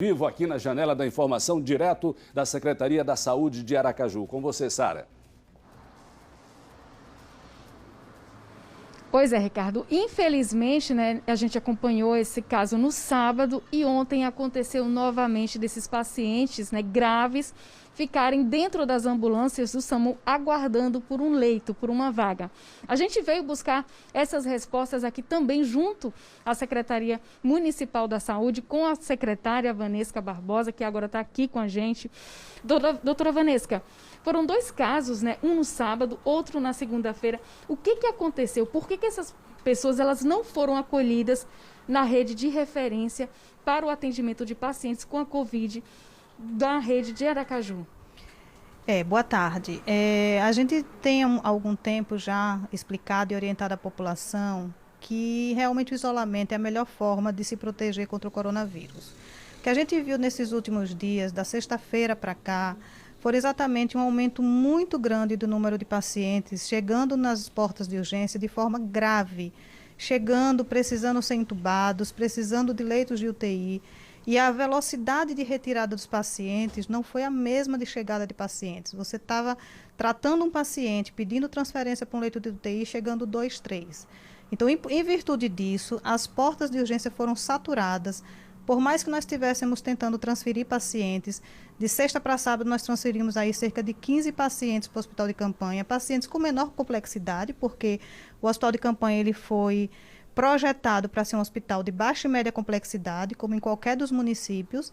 Vivo aqui na Janela da Informação, direto da Secretaria da Saúde de Aracaju. Com você, Sara. Pois é, Ricardo. Infelizmente, a gente acompanhou esse caso no sábado e ontem aconteceu novamente desses pacientes, graves, ficarem dentro das ambulâncias do SAMU aguardando por um leito, por uma vaga. A gente veio buscar essas respostas aqui também junto à Secretaria Municipal da Saúde, com a secretária Vanesca Barbosa, que agora está aqui com a gente. Doutora Vanesca, foram dois casos, um no sábado, outro na segunda-feira. O que aconteceu? Por que essas pessoas elas não foram acolhidas na rede de referência para o atendimento de pacientes com a Covid da rede de Aracaju? Boa tarde. A gente tem algum tempo já explicado e orientado a população que realmente o isolamento é a melhor forma de se proteger contra o coronavírus. O que a gente viu nesses últimos dias, da sexta-feira para cá, foi exatamente um aumento muito grande do número de pacientes chegando nas portas de urgência de forma grave, chegando, precisando ser entubados, precisando de leitos de UTI. E a velocidade de retirada dos pacientes não foi a mesma de chegada de pacientes. Você estava tratando um paciente, pedindo transferência para um leito de UTI, chegando 2, 3. Então, em virtude disso, as portas de urgência foram saturadas. Por mais que nós estivéssemos tentando transferir pacientes, de sexta para sábado nós transferimos aí cerca de 15 pacientes para o hospital de campanha, pacientes com menor complexidade, porque o hospital de campanha ele foi projetado para ser um hospital de baixa e média complexidade, como em qualquer dos municípios,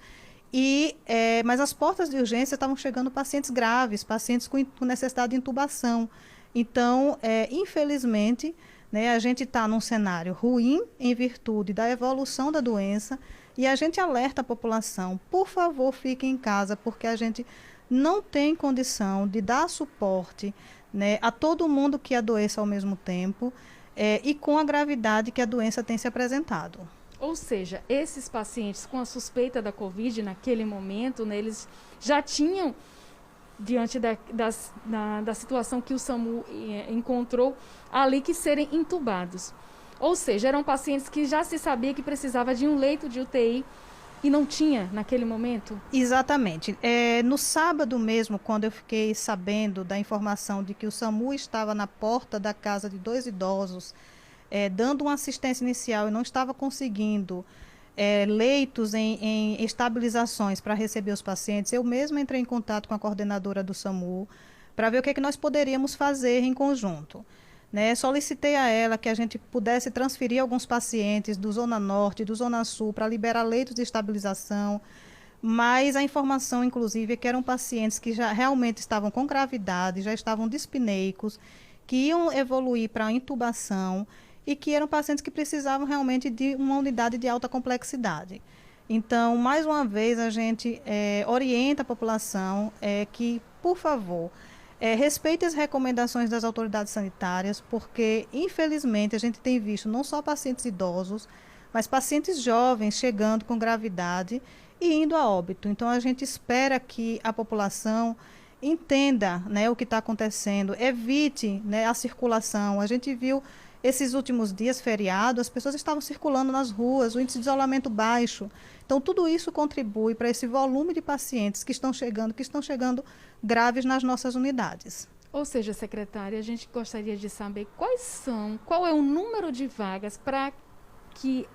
mas as portas de urgência estavam chegando pacientes graves, pacientes com necessidade de intubação. Então, infelizmente, a gente está num cenário ruim em virtude da evolução da doença e a gente alerta a população, por favor, fiquem em casa, porque a gente não tem condição de dar suporte a todo mundo que adoeça ao mesmo tempo, e com a gravidade que a doença tem se apresentado. Ou seja, esses pacientes com a suspeita da Covid naquele momento, eles já tinham, diante da situação que o SAMU encontrou, ali que serem entubados. Ou seja, eram pacientes que já se sabia que precisava de um leito de UTI e não tinha naquele momento? Exatamente. No sábado mesmo, quando eu fiquei sabendo da informação de que o SAMU estava na porta da casa de 2 idosos, dando uma assistência inicial e não estava conseguindo leitos em estabilizações para receber os pacientes, eu mesma entrei em contato com a coordenadora do SAMU para ver o que nós poderíamos fazer em conjunto. Solicitei a ela que a gente pudesse transferir alguns pacientes do Zona Norte, do Zona Sul, para liberar leitos de estabilização, mas a informação, inclusive, é que eram pacientes que já realmente estavam com gravidade, já estavam dispneicos, que iam evoluir para a intubação e que eram pacientes que precisavam realmente de uma unidade de alta complexidade. Então, mais uma vez, a gente orienta a população que, por favor, respeite as recomendações das autoridades sanitárias, porque, infelizmente, a gente tem visto não só pacientes idosos, mas pacientes jovens chegando com gravidade e indo a óbito. Então, a gente espera que a população entenda o que está acontecendo, evite a circulação. A gente viu esses últimos dias, feriado, as pessoas estavam circulando nas ruas, o índice de isolamento baixo. Então, tudo isso contribui para esse volume de pacientes que estão chegando graves nas nossas unidades. Ou seja, secretária, a gente gostaria de saber qual é o número de vagas para que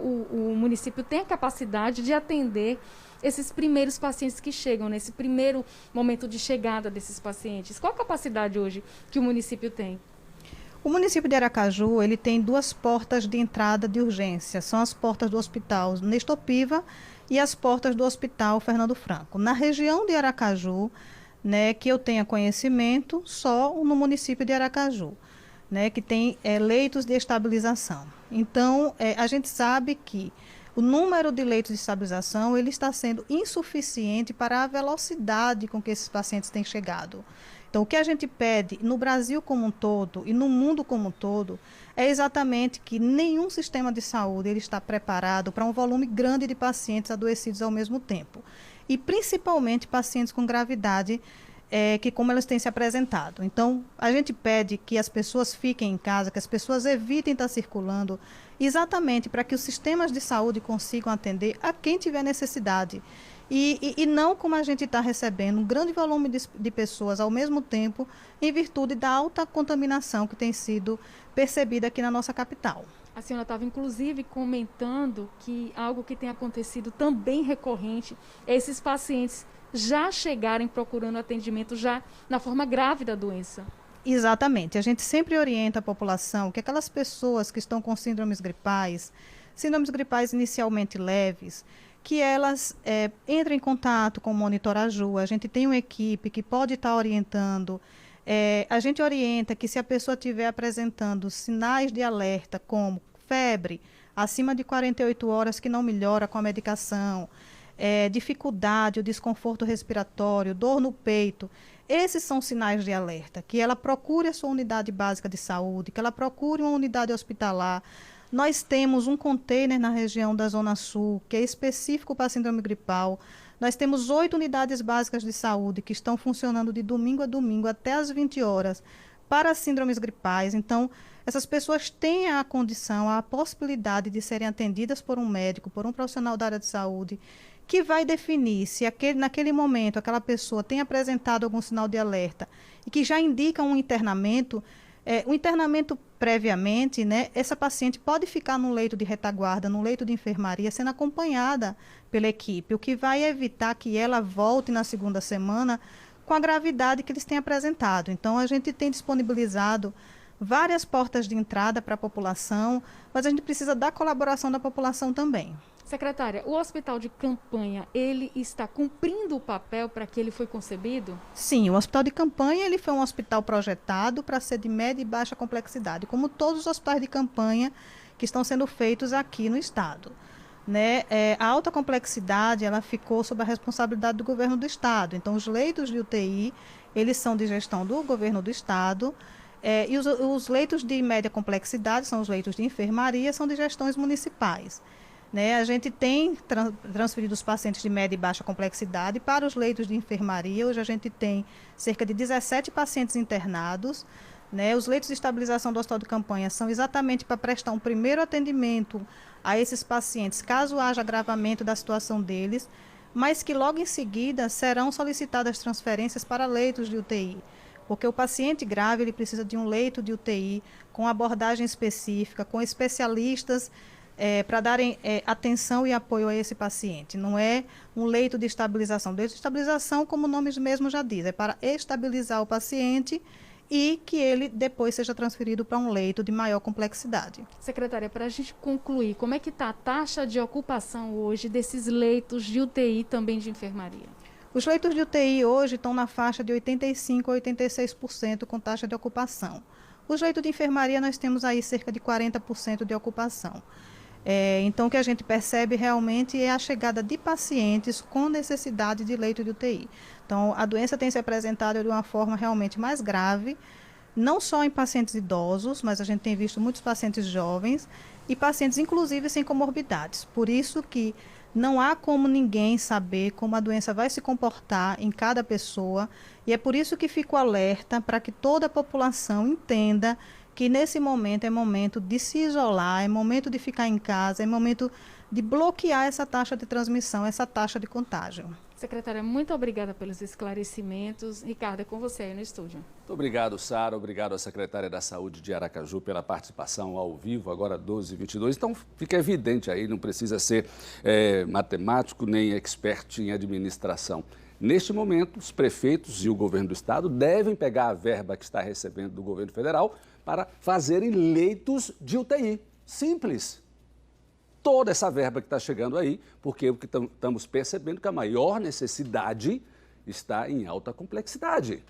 o município tenha capacidade de atender esses primeiros pacientes que chegam, nesse primeiro momento de chegada desses pacientes. Qual a capacidade hoje que o município tem? O município de Aracaju, ele tem 2 portas de entrada de urgência. São as portas do Hospital Nestor Piva e as portas do Hospital Fernando Franco. Na região de Aracaju, que eu tenha conhecimento, só no município de Aracaju, que tem leitos de estabilização. Então, a gente sabe que o número de leitos de estabilização ele está sendo insuficiente para a velocidade com que esses pacientes têm chegado. Então, o que a gente pede no Brasil como um todo e no mundo como um todo é exatamente que nenhum sistema de saúde ele está preparado para um volume grande de pacientes adoecidos ao mesmo tempo. E principalmente pacientes com gravidade que como elas têm se apresentado. Então, a gente pede que as pessoas fiquem em casa, que as pessoas evitem estar circulando, exatamente para que os sistemas de saúde consigam atender a quem tiver necessidade. E não como a gente está recebendo um grande volume de pessoas ao mesmo tempo, em virtude da alta contaminação que tem sido percebida aqui na nossa capital. A senhora estava, inclusive, comentando que algo que tem acontecido também recorrente é esses pacientes já chegarem procurando atendimento já na forma grave da doença. Exatamente. A gente sempre orienta a população que aquelas pessoas que estão com síndromes gripais inicialmente leves, que elas entrem em contato com o Monitoraju. A gente tem uma equipe que pode estar orientando. A gente orienta que se a pessoa estiver apresentando sinais de alerta, como febre, acima de 48 horas que não melhora com a medicação, dificuldade, o desconforto respiratório, dor no peito, esses são sinais de alerta, que ela procure a sua unidade básica de saúde, que ela procure uma unidade hospitalar. Nós temos um container na região da Zona Sul, que é específico para a síndrome gripal. Nós temos 8 unidades básicas de saúde que estão funcionando de domingo a domingo até às 20 horas para as síndromes gripais. Então, essas pessoas têm a condição, a possibilidade de serem atendidas por um médico, por um profissional da área de saúde, que vai definir se naquele momento aquela pessoa tem apresentado algum sinal de alerta e que já indica um internamento. O internamento previamente, né, essa paciente pode ficar no leito de retaguarda, no leito de enfermaria, sendo acompanhada pela equipe, o que vai evitar que ela volte na segunda semana com a gravidade que eles têm apresentado. Então, a gente tem disponibilizado várias portas de entrada para a população, mas a gente precisa da colaboração da população também. Secretária, o hospital de campanha, ele está cumprindo o papel para que ele foi concebido? Sim, o hospital de campanha ele foi um hospital projetado para ser de média e baixa complexidade, como todos os hospitais de campanha que estão sendo feitos aqui no estado. Né? A alta complexidade ela ficou sob a responsabilidade do governo do estado. Então, os leitos de UTI, eles são de gestão do governo do estado, e os leitos de média complexidade, são os leitos de enfermaria, são de gestões municipais. Né? A gente tem transferido os pacientes de média e baixa complexidade para os leitos de enfermaria. Hoje a gente tem cerca de 17 pacientes internados. Né? Os leitos de estabilização do hospital de campanha são exatamente para prestar um primeiro atendimento a esses pacientes, caso haja agravamento da situação deles, mas que logo em seguida serão solicitadas transferências para leitos de UTI. Porque o paciente grave ele precisa de um leito de UTI com abordagem específica, com especialistas para darem atenção e apoio a esse paciente. Não é um leito de estabilização. Leito de estabilização, como o nome mesmo já diz, é para estabilizar o paciente e que ele depois seja transferido para um leito de maior complexidade. Secretária, para a gente concluir, como é que está a taxa de ocupação hoje desses leitos de UTI e também de enfermaria? Os leitos de UTI hoje estão na faixa de 85% a 86% com taxa de ocupação. Os leitos de enfermaria nós temos aí cerca de 40% de ocupação. Então, o que a gente percebe realmente é a chegada de pacientes com necessidade de leito de UTI. Então, a doença tem se apresentado de uma forma realmente mais grave, não só em pacientes idosos, mas a gente tem visto muitos pacientes jovens e pacientes, inclusive, sem comorbidades. Por isso que não há como ninguém saber como a doença vai se comportar em cada pessoa e é por isso que fico alerta para que toda a população entenda que nesse momento é momento de se isolar, é momento de ficar em casa, é momento de bloquear essa taxa de transmissão, essa taxa de contágio. Secretária, muito obrigada pelos esclarecimentos. Ricardo, é com você aí no estúdio. Muito obrigado, Sara. Obrigado à secretária da Saúde de Aracaju pela participação ao vivo, agora 12h22. Então, fica evidente aí, não precisa ser matemático nem expert em administração. Neste momento, os prefeitos e o governo do estado devem pegar a verba que está recebendo do governo federal para fazerem leitos de UTI. Simples. Toda essa verba que está chegando aí, porque o que estamos percebendo que a maior necessidade está em alta complexidade.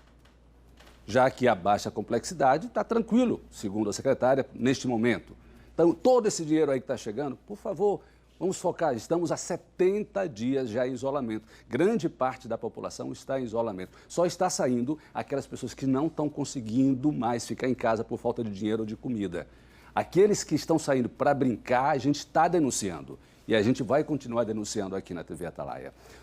Já que a baixa complexidade está tranquilo, segundo a secretária, neste momento. Então, todo esse dinheiro aí que está chegando, por favor, vamos focar. Estamos há 70 dias já em isolamento. Grande parte da população está em isolamento. Só está saindo aquelas pessoas que não estão conseguindo mais ficar em casa por falta de dinheiro ou de comida. Aqueles que estão saindo para brincar, a gente está denunciando. E a gente vai continuar denunciando aqui na TV Atalaia.